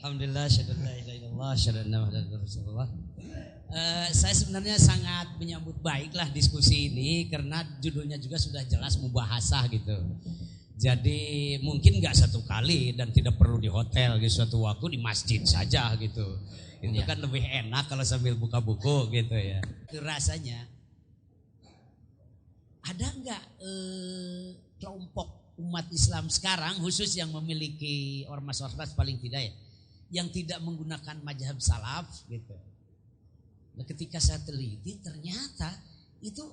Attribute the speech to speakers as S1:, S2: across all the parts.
S1: Alhamdulillah, syahadu la ilaha illallah, syahadu anna Muhammadar Rasulullah. Saya sebenarnya sangat menyambut baiklah diskusi ini karena judulnya juga sudah jelas mubahasah gitu. Jadi mungkin nggak satu kali dan tidak perlu di hotel gitu, suatu waktu di masjid saja gitu. Itu kan lebih enak kalau sambil buka buku gitu ya. Itu rasanya. Ada nggak kelompok umat Islam sekarang khusus yang memiliki ormas-ormas paling tidak ya, yang tidak menggunakan mazhab salaf gitu. Nah, ketika saya teliti ternyata itu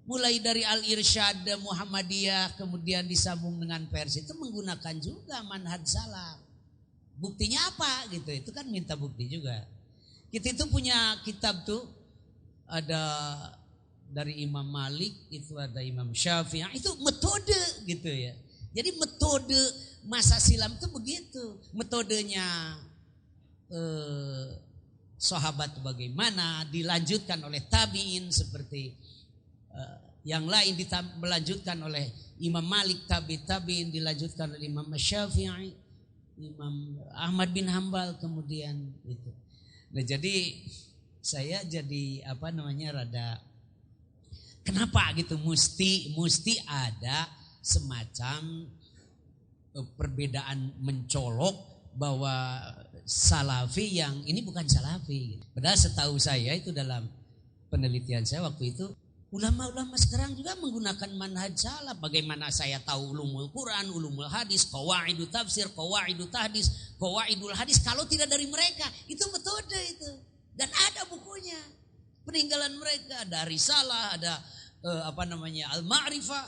S1: mulai dari Al-Irsyad Muhammadiyah kemudian disambung dengan Persi itu menggunakan juga manhaj salaf. Buktinya apa gitu? Itu kan minta bukti juga. Kita itu punya kitab tuh ada dari Imam Malik, itu ada Imam Syafi'i, itu metode gitu ya. Jadi metode masa silam itu begitu. Metodenya sahabat bagaimana, dilanjutkan oleh tabi'in seperti yang lain, dilanjutkan oleh Imam Malik, tabi'in, dilanjutkan oleh Imam Syafi'i, Imam Ahmad bin Hambal kemudian itu. Nah jadi saya jadi rada kenapa gitu mesti ada semacam perbedaan mencolok bahwa salafi yang ini bukan salafi. Padahal setahu saya itu dalam penelitian saya waktu itu ulama-ulama sekarang juga menggunakan manhaj salaf. Bagaimana saya tahu ulumul Quran, ulumul hadis, qawaidut tafsir, qawaidut hadis, qawaidul hadis kalau tidak dari mereka. Itu metode itu. Dan ada bukunya. Peninggalan mereka ada risalah, ada Al-Ma'rifah.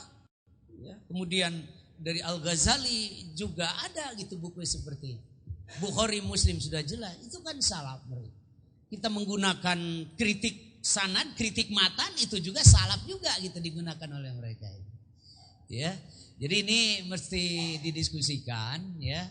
S1: Ya. Kemudian dari Al-Ghazali juga ada gitu buku seperti itu. Bukhari Muslim sudah jelas. Itu kan salaf mereka. Kita menggunakan kritik sanad, kritik matan itu juga salaf juga gitu digunakan oleh mereka. Ya. Jadi ini mesti didiskusikan ya.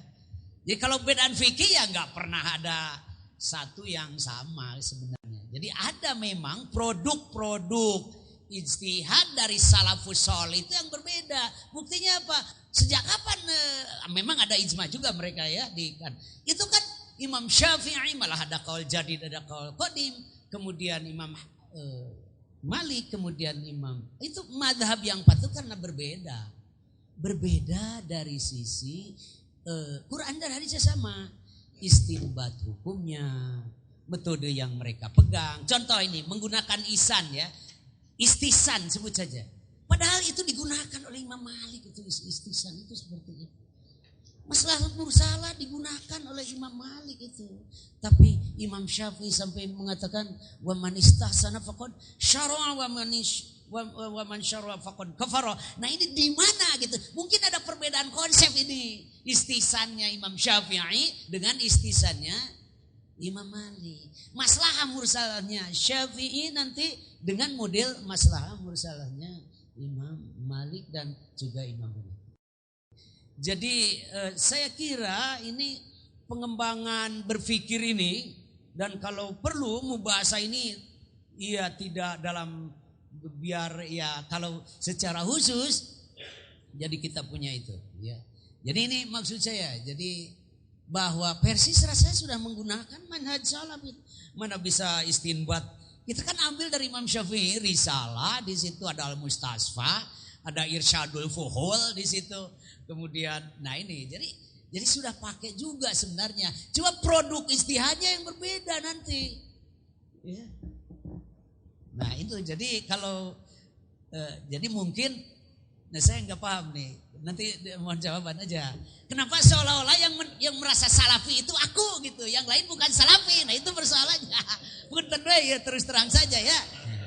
S1: Jadi kalau bedaan fikih ya nggak pernah ada satu yang sama sebenarnya. Jadi ada memang produk-produk ijtihad dari salafus sholih itu yang berbeda. Buktinya apa? Sejak kapan memang ada ijma juga mereka ya itu kan Imam Syafi'i malah ada qaul jadid, ada qaul qadim, kemudian Imam Malik, kemudian Imam itu madhab yang patut karena berbeda dari sisi Quran dan hadisnya sama, istinbat hukumnya, metode yang mereka pegang. Contoh ini menggunakan isan ya, istisan sebut saja. Padahal itu digunakan oleh Imam Malik itu istisan itu seperti itu. Masalah mursalah digunakan oleh Imam Malik itu. Tapi Imam Syafi'i sampai mengatakan wa man istahsana faqad syara'a wa man syara'a faqad kafara. Nah ini di mana gitu? Mungkin ada perbedaan konsep ini. Istisannya Imam Syafi'i dengan istisannya Imam Malik. Masalah mursalahnya Syafi'i nanti dengan model masalah mursalahnya Imam Malik dan juga Imam Malik. Jadi saya kira ini pengembangan berpikir ini, dan kalau perlu mubahasa ini ya tidak dalam biar ya kalau secara khusus jadi kita punya itu ya. Jadi ini maksud saya, jadi bahwa Persis rasanya sudah menggunakan manhaj salaf itu. Mana bisa istinbat? Kita kan ambil dari Imam Syafi'i risalah, di situ ada Al-Mustasfa, ada Irsyadul Fuhul di situ. Kemudian nah ini jadi sudah pakai juga sebenarnya. Cuma produk istihadnya yang berbeda nanti. Ya. Nah itu jadi kalau jadi mungkin saya nggak paham nih. Nanti mohon jawaban aja. Kenapa seolah-olah yang merasa salafi itu aku gitu, yang lain bukan salafi. Nah itu persoalannya. Punten ya terus terang saja ya.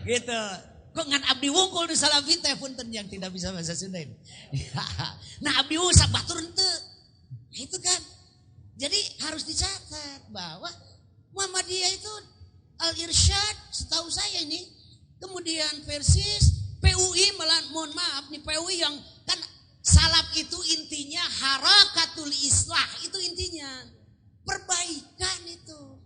S1: Gitu. Kok ngan abdi wungkul di salafi teh punten yang tidak bisa bahasa Sunda ini. Nah abdi wungkul sabatur henteu. Itu kan. Jadi harus dicatat bahwa Muhammadiyah itu Al-Irsyad setahu saya ini. Kemudian Persis, PUI malah mohon maaf nih PUI yang kan salaf itu intinya harakatul islah, itu intinya perbaikan itu.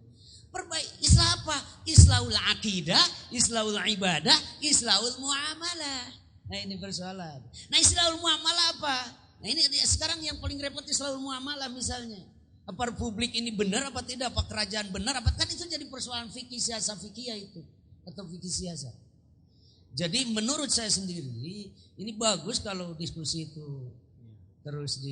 S1: Islah apa? Islahul akidah, islahul ibadah, islahul muamalah. Nah ini persoalan. Nah islahul muamalah apa? Nah ini sekarang yang paling repot islahul muamalah misalnya. Apa republik ini benar apa tidak, apa kerajaan benar apa, kan itu jadi persoalan fikih siasa fikih itu atau fikih siasa. Jadi menurut saya sendiri ini bagus kalau diskusi itu terus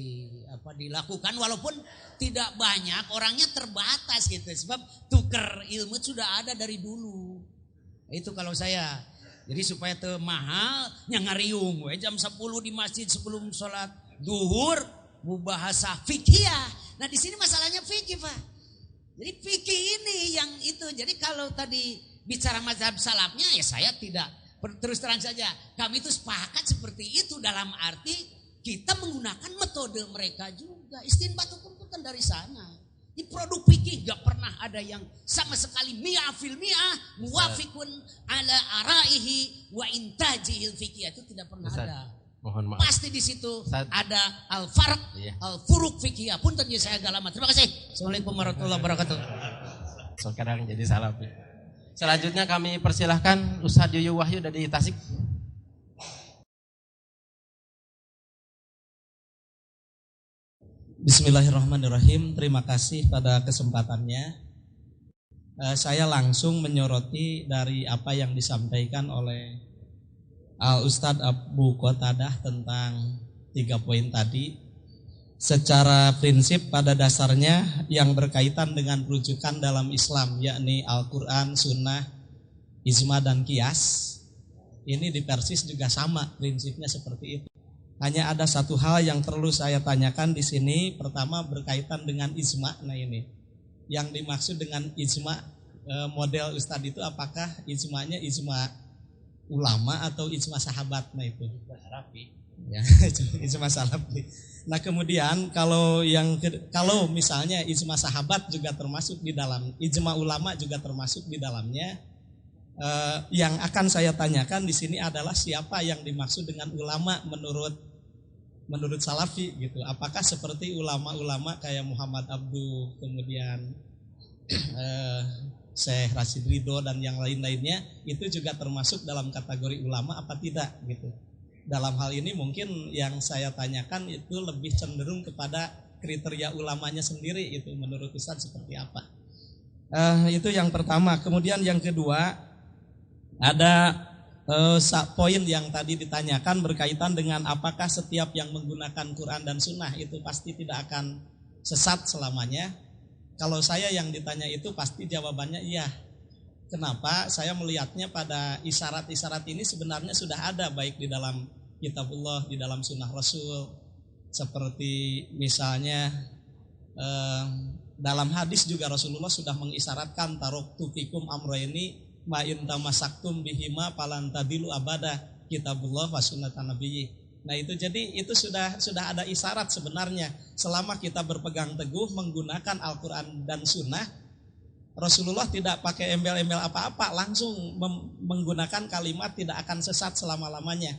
S1: dilakukan walaupun tidak banyak, orangnya terbatas gitu. Sebab tuker ilmu sudah ada dari dulu. Itu kalau saya. Jadi supaya teu mahal nyangariung we jam 10 di masjid sebelum sholat duhur mubahasa fikih. Nah di sini masalahnya fikih, Pak. Jadi fikih ini yang itu. Jadi kalau tadi bicara mazhab salafnya ya saya tidak, terus terang saja kami itu sepakat seperti itu dalam arti kita menggunakan metode mereka juga. Istinbat hukum itu kan dari sana. Di produk fikih gak pernah ada yang sama sekali mi'ah fil mi'ah muwafiqun ala araihi wa intajihil fikih, itu tidak pernah ada.
S2: Mohon maaf.
S1: Pasti di situ ada al-farq, al-furuq fikih. Punten ya saya agak lama. Terima kasih. Assalamualaikum warahmatullahi wabarakatuh.
S2: So kadang jadi salah. Selanjutnya kami persilahkan Ustadz Yuyu Wahyu dari Tasik.
S3: Bismillahirrahmanirrahim. Terima kasih pada kesempatannya. Saya langsung menyoroti dari apa yang disampaikan oleh Al-Ustadz Abu Qatadah tentang 3 poin tadi. Secara prinsip pada dasarnya yang berkaitan dengan rujukan dalam Islam, yakni Al-Quran, Sunnah, Ijma dan Qiyas. Ini di Persis juga sama prinsipnya seperti itu. Hanya ada satu hal yang perlu saya tanyakan di sini. Pertama berkaitan dengan ijma. Nah ini, yang dimaksud dengan ijma model Ustadz itu apakah ijmanya ijma ulama atau ijma sahabat? Nah itu. Ya, ijma salafi. Nah kemudian kalau misalnya ijma sahabat juga termasuk di dalam, ijma ulama juga termasuk di dalamnya. Yang akan saya tanyakan di sini adalah siapa yang dimaksud dengan ulama menurut Salafi gitu. Apakah seperti ulama-ulama kayak Muhammad Abduh, kemudian Syekh Rashid Ridho dan yang lain-lainnya itu juga termasuk dalam kategori ulama apa tidak gitu. Dalam hal ini mungkin yang saya tanyakan itu lebih cenderung kepada kriteria ulamanya sendiri itu menurut Ustaz seperti apa. Itu yang pertama. Kemudian yang kedua ada poin yang tadi ditanyakan berkaitan dengan apakah setiap yang menggunakan Quran dan Sunnah itu pasti tidak akan sesat selamanya. Kalau saya yang ditanya itu pasti jawabannya iya. Kenapa? Saya melihatnya pada isyarat-isyarat ini sebenarnya sudah ada baik di dalam kitabullah, di dalam sunnah Rasul. Seperti misalnya dalam hadis juga Rasulullah sudah mengisyaratkan taraktu fikum amrayni ma in tamasaktum bihima falantadilu abada, kitabullah wa sunnatan nabiyyi. Nah itu jadi itu sudah ada isyarat sebenarnya selama kita berpegang teguh menggunakan Al-Qur'an dan Sunnah. Rasulullah tidak pakai embel-embel apa-apa, langsung menggunakan kalimat tidak akan sesat selama-lamanya.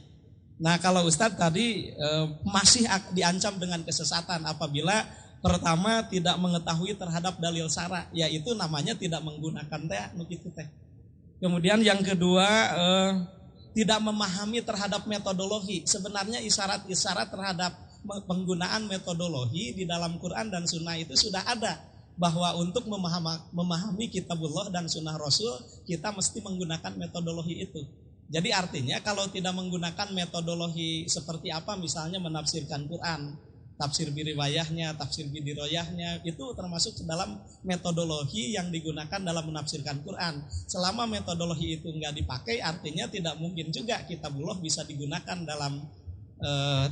S3: Nah kalau Ustadz tadi masih diancam dengan kesesatan apabila pertama tidak mengetahui terhadap dalil syara, yaitu namanya tidak menggunakan teh. Kemudian yang kedua tidak memahami terhadap metodologi. Sebenarnya isyarat-isyarat terhadap penggunaan metodologi di dalam Quran dan Sunnah itu sudah ada. Bahwa untuk memahami kitabullah dan Sunnah Rasul kita mesti menggunakan metodologi itu. Jadi artinya kalau tidak menggunakan metodologi seperti apa misalnya menafsirkan Quran, tafsir biriwayahnya, tafsir bidiroyahnya itu termasuk dalam metodologi yang digunakan dalam menafsirkan Quran. Selama metodologi itu enggak dipakai artinya tidak mungkin juga kitabullah bisa digunakan dalam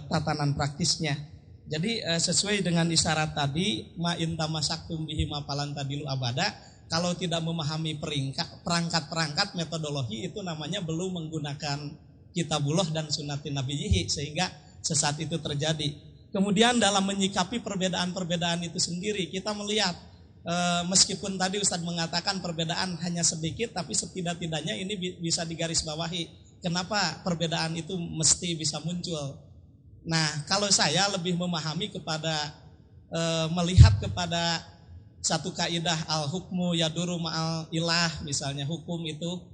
S3: tatanan praktisnya. Jadi sesuai dengan isyarat tadi ma in tamasaktum bihi ma falantadilu abada, kalau tidak memahami perangkat-perangkat metodologi itu namanya belum menggunakan kitabullah dan sunnatin nabiyyi sehingga sesat itu terjadi. Kemudian dalam menyikapi perbedaan-perbedaan itu sendiri kita melihat meskipun tadi Ustadz mengatakan perbedaan hanya sedikit tapi setidak-tidaknya ini bisa digarisbawahi. Kenapa perbedaan itu mesti bisa muncul? Nah kalau saya lebih memahami kepada melihat kepada satu kaidah al-hukmu yaduru ma'al ilah, misalnya hukum itu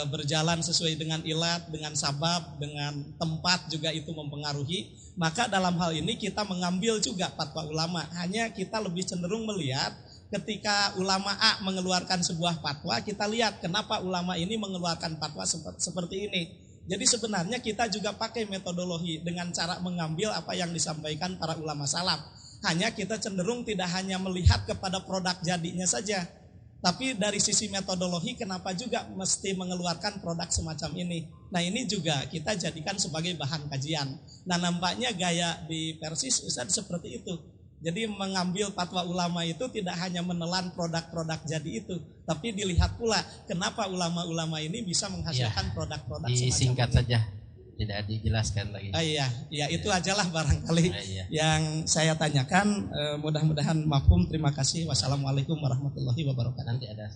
S3: berjalan sesuai dengan ilat, dengan sabab, dengan tempat juga itu mempengaruhi. Maka dalam hal ini kita mengambil juga fatwa ulama. Hanya kita lebih cenderung melihat ketika ulama A mengeluarkan sebuah fatwa, kita lihat kenapa ulama ini mengeluarkan fatwa seperti ini. Jadi sebenarnya kita juga pakai metodologi dengan cara mengambil apa yang disampaikan para ulama salaf. Hanya kita cenderung tidak hanya melihat kepada produk jadinya saja, tapi dari sisi metodologi kenapa juga mesti mengeluarkan produk semacam ini. Nah ini juga kita jadikan sebagai bahan kajian. Nah nampaknya gaya di Persis Ustaz seperti itu. Jadi mengambil fatwa ulama itu tidak hanya menelan produk-produk jadi itu, tapi dilihat pula kenapa ulama-ulama ini bisa menghasilkan produk-produk semacam ini.
S2: Disingkat saja, tidak dijelaskan lagi.
S3: Ya itu ajalah barangkali yang saya tanyakan. Mudah-mudahan mafhum. Terima kasih. Wassalamualaikum warahmatullahi wabarakatuh.
S2: Nanti ada